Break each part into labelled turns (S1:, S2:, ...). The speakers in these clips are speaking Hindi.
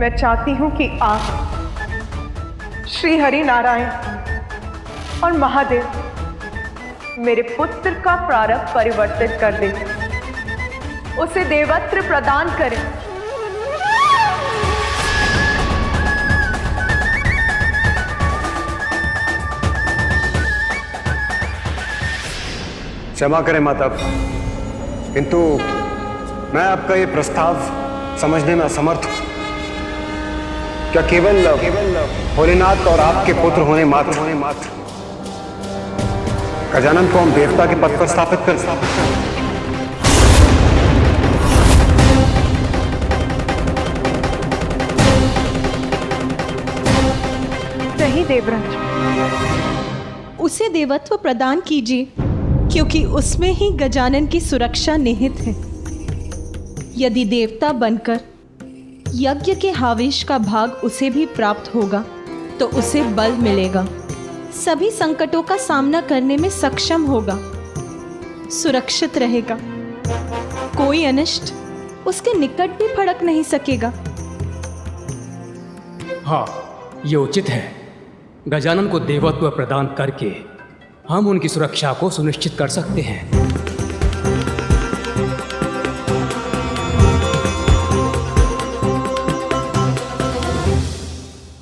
S1: मैं चाहती हूं कि आप श्री हरि नारायण और महादेव मेरे पुत्र का प्रारब्ध परिवर्तित कर दें, उसे देवत्र प्रदान करें।
S2: क्षमा करें माता, किंतु मैं आपका ये प्रस्ताव समझने में असमर्थ हूं। क्या केवल भोलेनाथ और आपके पुत्र होने मात्र गजानन को हम देवता के पद पर स्थापित कर
S1: नहीं देवराज,
S3: उसे देवत्व प्रदान कीजिए, क्योंकि उसमें ही गजानन की सुरक्षा निहित है। यदि देवता बनकर यज्ञ के हावेश का भाग उसे भी प्राप्त होगा तो उसे बल मिलेगा, सभी संकटों का सामना करने में सक्षम होगा, सुरक्षित रहेगा, कोई अनिष्ट उसके निकट भी फड़क नहीं सकेगा।
S4: हाँ, ये उचित है। गजानन को देवत्व प्रदान करके हम उनकी सुरक्षा को सुनिश्चित कर सकते हैं।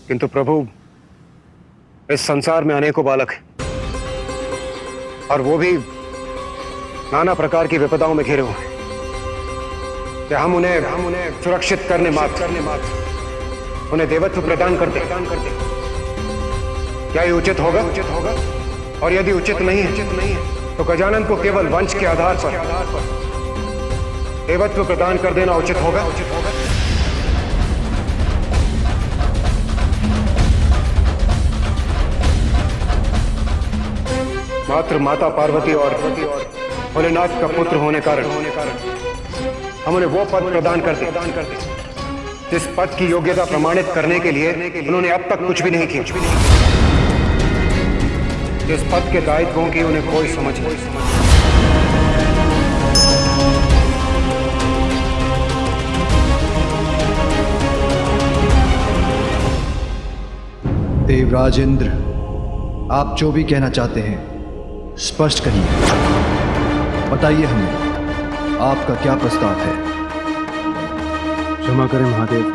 S2: किंतु प्रभु, इस संसार में अनेकों बालक हैं और वो भी नाना प्रकार की विपदाओं में घिरे हुए हैं। क्या हम उन्हें सुरक्षित करने मात्र उन्हें देवत्व प्रदान करते क्या ये उचित होगा? और यदि उचित नहीं है तो गजानन को केवल वंश के आधार पर देवत्व प्रदान कर देना उचित होगा। मात्र माता पार्वती और भोलेनाथ का पुत्र होने कारण हम उन्हें वो पद प्रदान करते जिस पद की योग्यता प्रमाणित करने के लिए उन्होंने अब तक कुछ भी नहीं किया, जिस पद के दायित्वों की उन्हें कोई समझ नहीं।
S5: देवराज इंद्र, आप जो भी कहना चाहते हैं स्पष्ट कहिए, बताइए हमें आपका क्या प्रस्ताव है।
S6: क्षमा करें महादेव,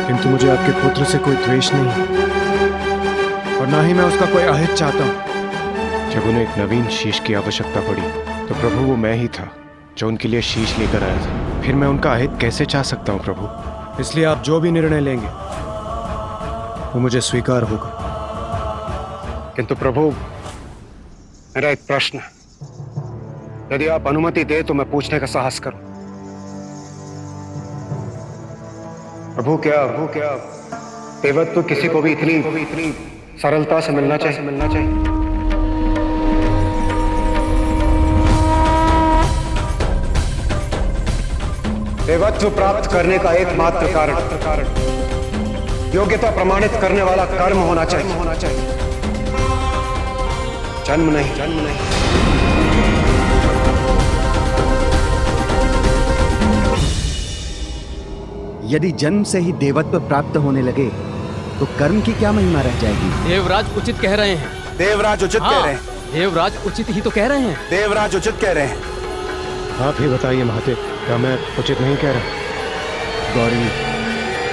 S6: किंतु मुझे आपके पुत्र से कोई द्वेष नहीं है और ना ही मैं उसका कोई अहित चाहता हूं। जब उन्हें एक नवीन शीश की आवश्यकता पड़ी तो प्रभु वो मैं ही था जो उनके लिए शीश लेकर आया था। फिर मैं उनका अहित कैसे चाह सकता हूं प्रभु? इसलिए आप जो भी निर्णय लेंगे वो मुझे स्वीकार होगा।
S2: किंतु प्रभु, मेरा एक प्रश्न है, यदि आप अनुमति दे तो मैं पूछने का साहस करूं। प्रभु, क्या देवत्व किसी को भी इतनी सरलता से मिलना चाहिए? देवत्व प्राप्त करने का एकमात्र कारण योग्यता प्रमाणित करने वाला कर्म होना चाहिए, जन्म नहीं।
S7: यदि जन्म से ही देवत्व प्राप्त होने लगे तो कर्म की क्या महिमा रह जाएगी?
S4: देवराज उचित कह रहे हैं।
S6: देवराज उचित कह रहे हैं।
S4: देवराज उचित ही तो कह रहे हैं।
S6: देवराज उचित कह रहे हैं। आप ही बताइए महादेव, क्या मैं उचित नहीं कह रहा?
S5: गौरी,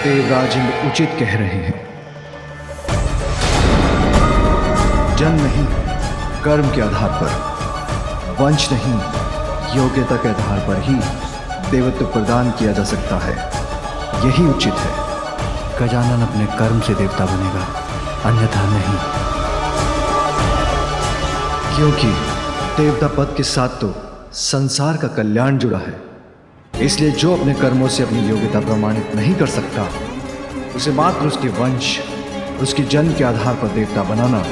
S5: देवराज इंद्र उचित कह रहे हैं। जन्म नहीं, कर्म के आधार पर, वंश नहीं, योग्यता के आधार पर ही देवत्व प्रदान किया जा सकता है। यही उचित है। गजानन अपने कर्म से देवता बनेगा, अन्यथा नहीं, क्योंकि देवता पद के साथ तो संसार का कल्याण जुड़ा है। इसलिए जो अपने कर्मों से अपनी योग्यता प्रमाणित नहीं कर सकता, उसे मात्र उसके वंश, उसके जन्म के आधार पर देवता बनाना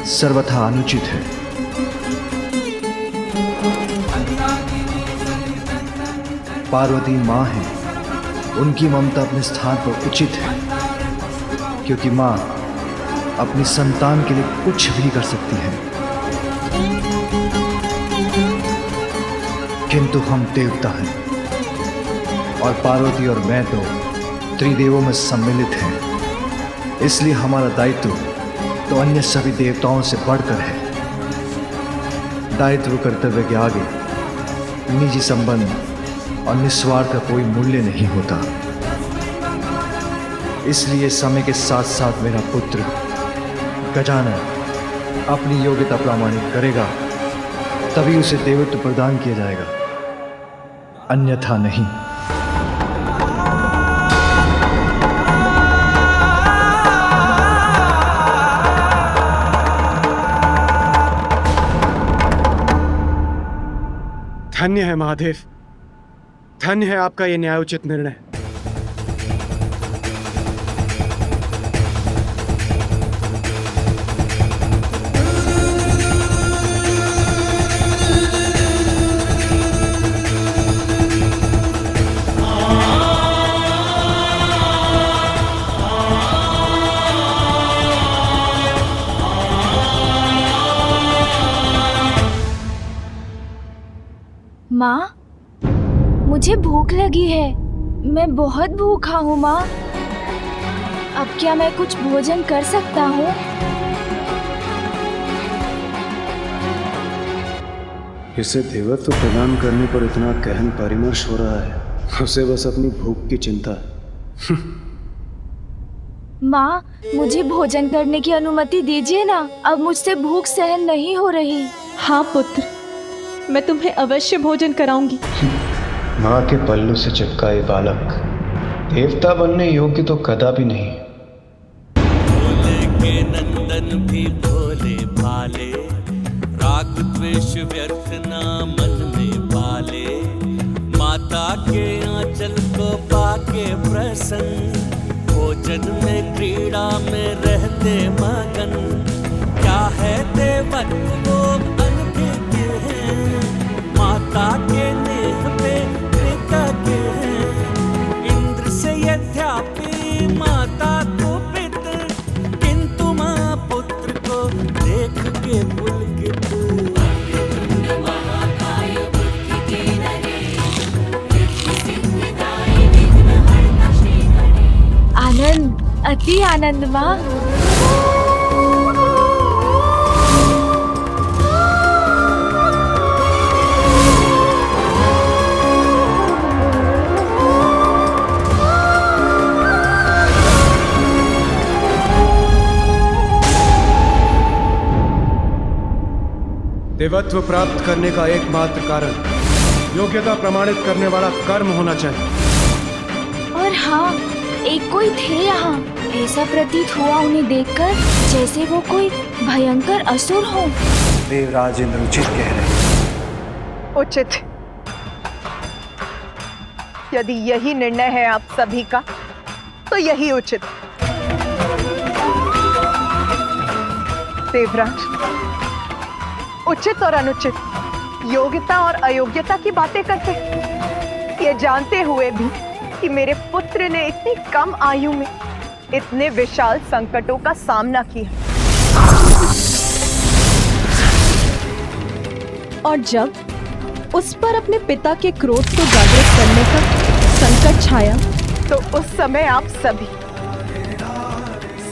S5: सर्वथा अनुचित है। पार्वती माँ है, उनकी ममता अपने स्थान पर उचित है, क्योंकि माँ अपनी संतान के लिए कुछ भी कर सकती है। किंतु हम देवता हैं और पार्वती और मैं तो त्रिदेवों में सम्मिलित हैं, इसलिए हमारा दायित्व तो अन्य सभी देवताओं से बढ़कर है। दायित्व कर्तव्य के आगे निजी संबंध और निस्वार्थ का कोई मूल्य नहीं होता। इसलिए समय के साथ साथ मेरा पुत्र गजानन अपनी योग्यता प्रमाणित करेगा, तभी उसे देवत्व प्रदान किया जाएगा, अन्यथा नहीं।
S6: धन्य है महादेव, धन्य है आपका यह न्यायोचित निर्णय।
S8: माँ, मुझे भूख लगी है। मैं बहुत भूखा हूँ माँ। अब क्या मैं कुछ भोजन कर सकता हूँ?
S6: इसे देवत्व प्रदान करने पर इतना गहन परामर्श हो रहा है, उसे बस अपनी भूख की चिंता है।
S8: माँ, मुझे भोजन करने की अनुमति दीजिए ना, अब मुझसे भूख सहन नहीं हो रही।
S3: हाँ पुत्र, मैं तुम्हें अवश्य भोजन कराऊंगी।
S6: माँ के पल्लू से चिपकाए बालक देवता बनने योग्य तो कदापि नहीं।
S9: भोले के नंदन भी भोले भाले, राग द्वेष व्यर्थ ना मन में पाले। माता के आंचल को पाके प्रसन्न, भोजन में क्रीड़ा में रहते मगन। क्या है देवत्व वो अनभिज्ञ है, माता के नेह पे कृतज्ञ है। इंद्र से यद्यपि माता कुपित, किंतु माँ पुत्र को देख के पुलकित।
S8: आनंद, अति आनंद माँ।
S6: देवत्व प्राप्त करने का एकमात्र कारण योग्यता प्रमाणित करने वाला कर्म होना चाहिए।
S8: और हाँ, एक कोई थे यहाँ। ऐसा प्रतीत हुआ उन्हें देखकर जैसे वो कोई भयंकर असुर हो।
S5: देवराज इंद्र उचित कह रहे।
S1: उचित? यदि यही निर्णय है आप सभी का, तो यही उचित। देवराज, उचित और अनुचित, योग्यता और अयोग्यता की बातें करते, ये जानते हुए भी कि मेरे पुत्र ने इतनी कम आयु में इतने विशाल संकटों का सामना किया।
S3: और जब उस पर अपने पिता के क्रोध को जागृत करने का संकट छाया,
S1: तो उस समय आप सभी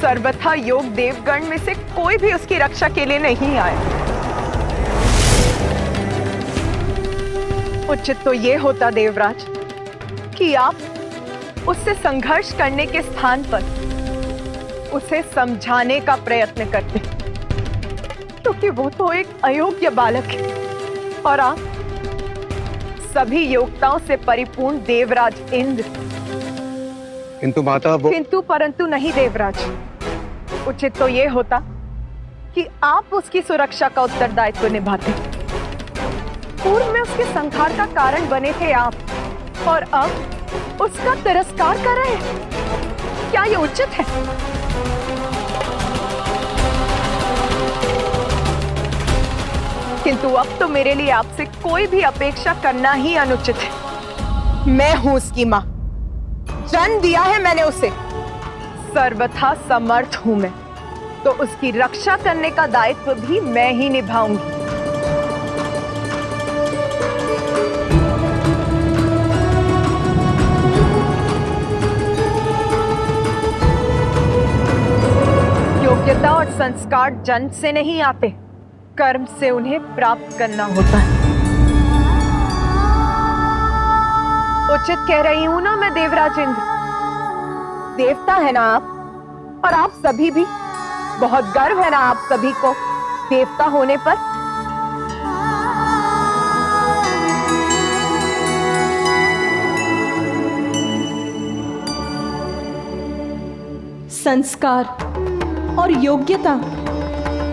S1: सर्वथा योग देवगण में से कोई भी उसकी रक्षा के लिए नहीं आया। उचित तो ये होता देवराज कि आप उससे संघर्ष करने के स्थान पर उसे समझाने का प्रयत्न करते, क्योंकि वो तो एक अयोग्य बालक है और आप सभी योग्यताओं से परिपूर्ण देवराज इंद्र।
S2: किंतु माता वो
S1: किंतु परंतु नहीं देवराज। उचित तो ये होता कि आप उसकी सुरक्षा का उत्तरदायित्व निभाते। पूर्व में उसके संहार का कारण बने थे आप, और अब उसका तिरस्कार कर रहे हैं। क्या ये उचित है? किंतु अब तो मेरे लिए आपसे कोई भी अपेक्षा करना ही अनुचित है। मैं हूं उसकी मां, जन्म दिया है मैंने उसे, सर्वथा समर्थ हूं मैं, तो उसकी रक्षा करने का दायित्व भी मैं ही निभाऊंगी। योग्यता और संस्कार जन्म से नहीं आते, कर्म से उन्हें प्राप्त करना होता है। उचित कह रही हूं ना मैं देवराज इंद्र? देवता है ना आप, और आप सभी भी। बहुत गर्व है ना आप सभी को देवता होने पर?
S3: संस्कार और योग्यता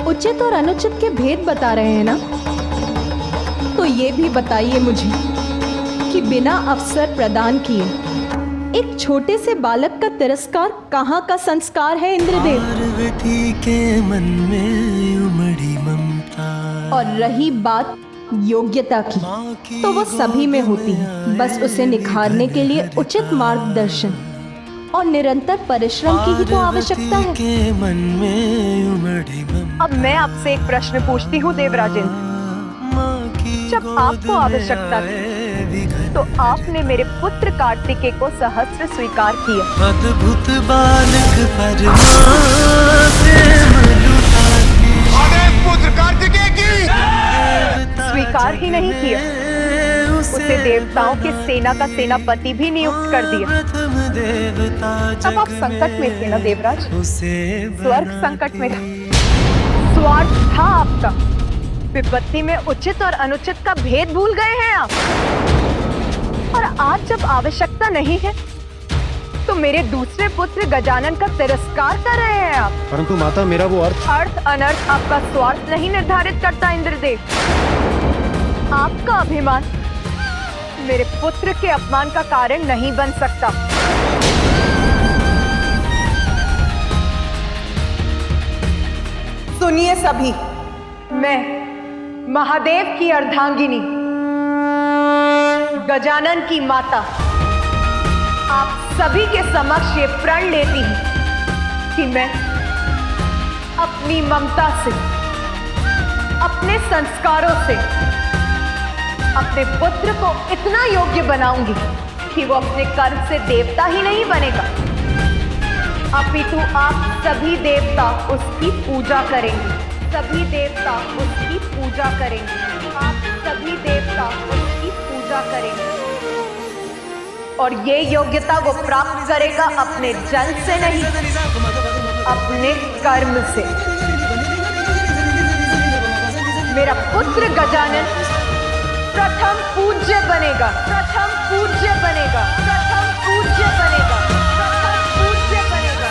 S3: उचित और अनुचित के भेद बता रहे हैं ना? तो ये भी बताइए मुझे कि बिना अवसर प्रदान किए एक छोटे से बालक का तिरस्कार कहाँ का संस्कार है इंद्रदेव?
S9: पार्वती के मन में उमड़ी ममता।
S3: और रही बात योग्यता की, तो वो सभी में होती है। बस उसे निखारने के लिए उचित मार्गदर्शन और निरंतर परिश्रम की ही तो आवश्यकता है।
S9: के मन में उमड़ी ममता।
S1: अब मैं आपसे एक प्रश्न पूछती हूँ देवराजेंद्र। जब आपको आवश्यकता थी तो आपने मेरे पुत्र कार्तिकेय को सहस्त्र स्वीकार किया।
S9: अद्भुत बालक परमा प्रेम लुटाती।
S2: अरे पुत्र कार्तिकेय की
S1: स्वीकार ही नहीं किया, उसे देवताओं की सेना का सेनापति भी नियुक्त कर दिया। तब आप संकट में थे ना देवराज? स्वर्ग संकट में था। स्वार्थ था आपका। विपत्ति में उचित और अनुचित का भेद भूल गए हैं आप। और आज जब आवश्यकता नहीं है तो मेरे दूसरे पुत्र गजानन का तिरस्कार कर रहे हैं आप।
S6: परंतु माता, मेरा वो
S1: अर्थ अनर्थ आपका स्वार्थ नहीं निर्धारित करता इंद्रदेव। आपका अभिमान मेरे पुत्र के अपमान का कारण नहीं बन सकता। सुनिए सभी, मैं महादेव की अर्धांगिनी गजानन की माता आप सभी के समक्ष ये प्रण लेती हूं कि मैं अपनी ममता से, अपने संस्कारों से अपने पुत्र को इतना योग्य बनाऊंगी कि वो अपने कर्म से देवता ही नहीं बनेगा, अपितु आप सभी देवता उसकी पूजा करेंगे। सभी देवता उसकी पूजा करेंगे। आप सभी देवता उसकी पूजा करेंगे। और ये योग्यता वो प्राप्त करेगा अपने जन्म से नहीं, अपने कर्म से। मेरा पुत्र गजानन प्रथम पूज्य बनेगा, प्रथम पूज्य बनेगा, प्रथम पूज्य बनेगा, प्रथम पूज्य बनेगा।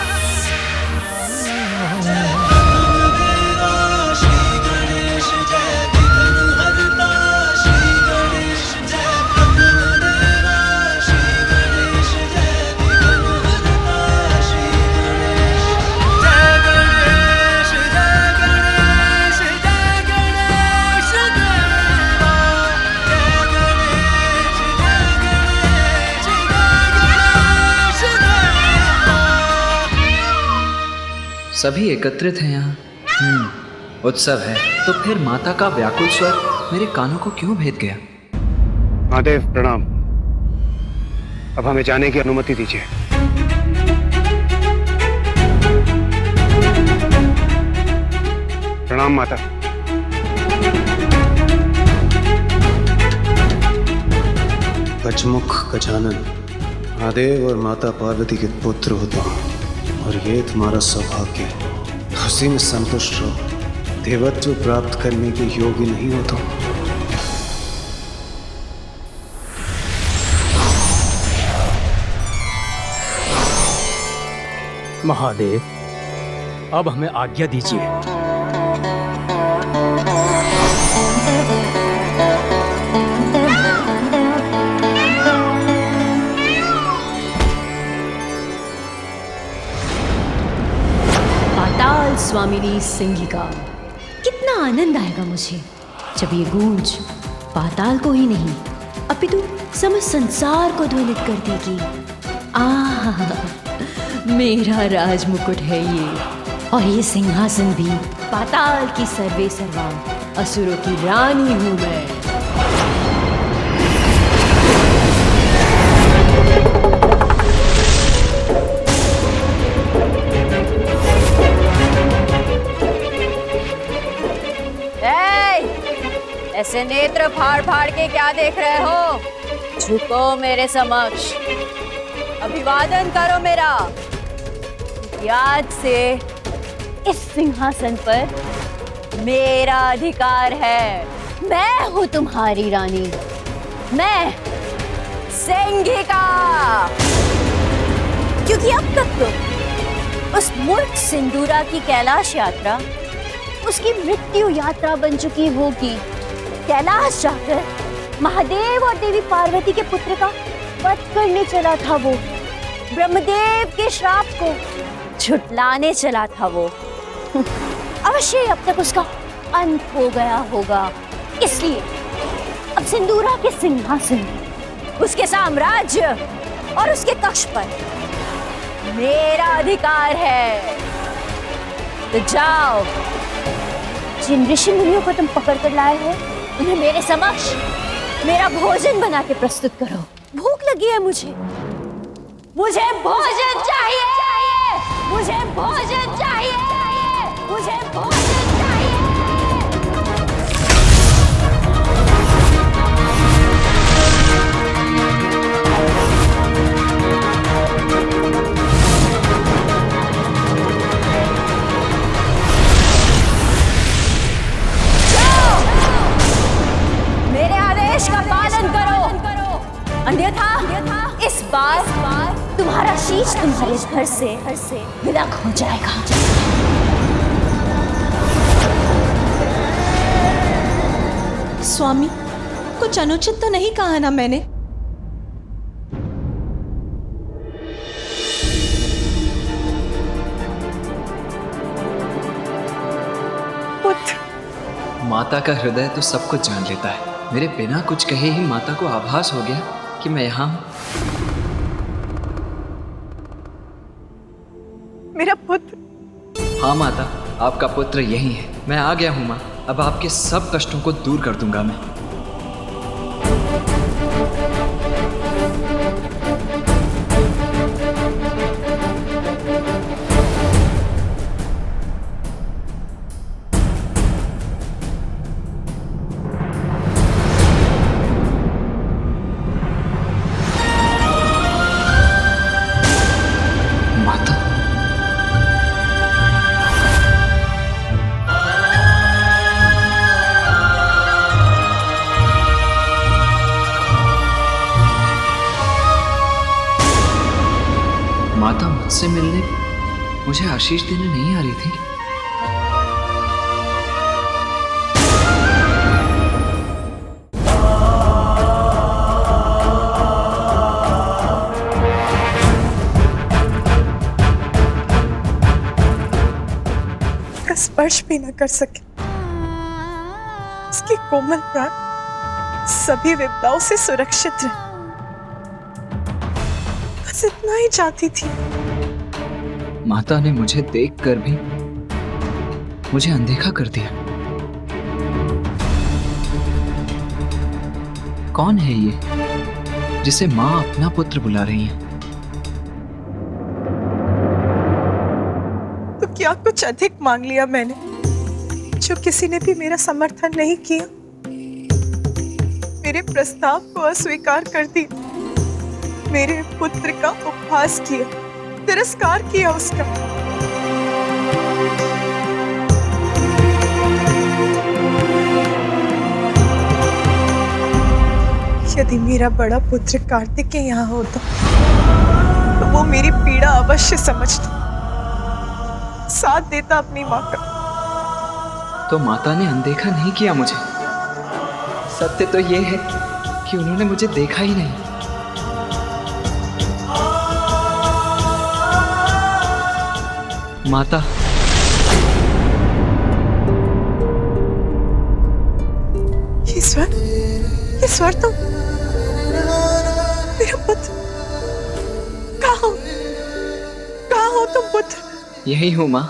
S5: सभी एकत्रित हैं यहाँ। उत्सव है, तो फिर माता का व्याकुल स्वर मेरे कानों को क्यों भेद गया?
S2: महादेव प्रणाम। अब हमें जाने की अनुमति दीजिए। प्रणाम माता।
S6: गजमुख गजानन, महादेव और माता पार्वती के पुत्र हो तुम, और ये तुम्हारा सौभाग्य है। उसी में संतुष्ट रहो। देवत्व प्राप्त करने के योग्य नहीं हो तुम।
S4: महादेव, अब हमें आज्ञा दीजिए।
S10: पाताल स्वामिनी सिंहिका। कितना आनंद आएगा मुझे जब ये गूंज पाताल को ही नहीं अपितु समस्त संसार को ध्वनित कर देगी। आह, मेरा राजमुकुट है ये, और ये सिंहासन भी। पाताल की सर्वे सर्वा, असुरों की रानी हूं मैं।
S11: ऐसे नेत्र फाड़ फाड़ के क्या देख रहे हो? झुको मेरे समक्ष, अभिवादन करो मेरा। याद से इस सिंहासन पर मेरा अधिकार है। मैं हूं तुम्हारी रानी, मैं सिंगिका। क्योंकि अब तक तो उस मूर्ख सिंदूरा की कैलाश यात्रा उसकी मृत्यु यात्रा बन चुकी होगी। कैलाश जाकर महादेव और देवी पार्वती के पुत्र का वध करने चला था वो। ब्रह्मदेव के श्राप को झुटलाने चला था वो। अवश्य अब तक उसका अंत हो गया होगा। इसलिए अब सिंदूरा के सिंहासन, उसके साम्राज्य और उसके कक्ष पर मेरा अधिकार है। तो जाओ, जिन ऋषि मुनियों को तुम पकड़ कर लाए हो उन्हें मेरे समक्ष मेरा भोजन बना के प्रस्तुत करो। भूख लगी है मुझे भोजन चाहिए, मुझे भोजन चाहिए, मुझे भोजन चाहिए। मेरे आदेश का पालन करो, अन्यथा इस बार तुम्हारा शीश तुम्हारे घर से विलग हो जाएगा।
S3: स्वामी, कुछ अनुचित तो नहीं कहा ना मैंने?
S5: माता का हृदय तो सब कुछ जान लेता है। मेरे बिना कुछ कहे ही माता को आभास हो गया कि मैं यहाँ हूँ।
S1: मेरा पुत्र।
S5: हाँ माता, आपका पुत्र यही है। मैं आ गया हूँ माँ। अब आपके सब कष्टों को दूर कर दूंगा मैं। माता मुझसे मिलने मुझे आशीष देने नहीं आ रही थी।
S1: का स्पर्श भी न कर सके। उसकी कोमल प्राण सभी विपदाओं से सुरक्षित रहे, बस इतना ही चाहती थी।
S5: माता ने मुझे देखकर भी मुझे अनदेखा कर दिया। कौन है ये जिसे माँ अपना पुत्र बुला रही है?
S1: तो क्या कुछ अधिक मांग लिया मैंने, जो किसी ने भी मेरा समर्थन नहीं किया? मेरे प्रस्ताव को अस्वीकार कर दिया, मेरे पुत्र का उपहास किया, तिरस्कार किया उसका। यदि मेरा बड़ा पुत्र कार्तिक यहाँ होता तो वो मेरी पीड़ा अवश्य समझता, साथ देता अपनी माँ का।
S5: तो माता ने अनदेखा नहीं किया मुझे। सत्य तो ये है कि उन्होंने मुझे देखा ही नहीं। माता,
S1: ये स्वर तो मेरा पुत्र। कहाँ हो तुम पुत्र?
S5: यही हूँ माँ।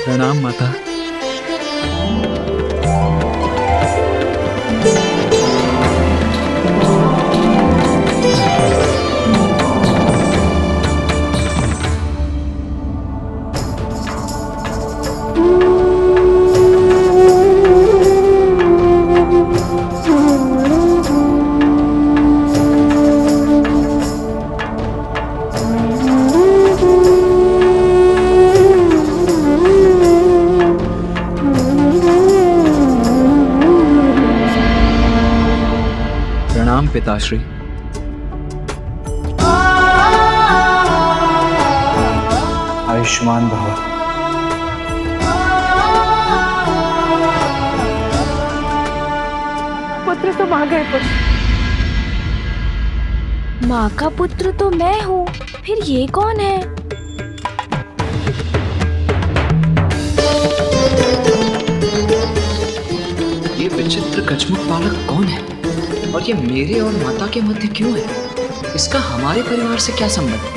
S5: प्रणाम माता। प्रणाम पिताश्री। आयुष्मान भव।
S1: पुत्र तो मां गए पुत्र।
S8: माँ का पुत्र तो मैं हूँ, फिर ये कौन है?
S5: ये विचित्र कछमुख बालक कौन है और ये मेरे और माता के मध्य क्यों है? इसका हमारे परिवार से क्या संबंध है?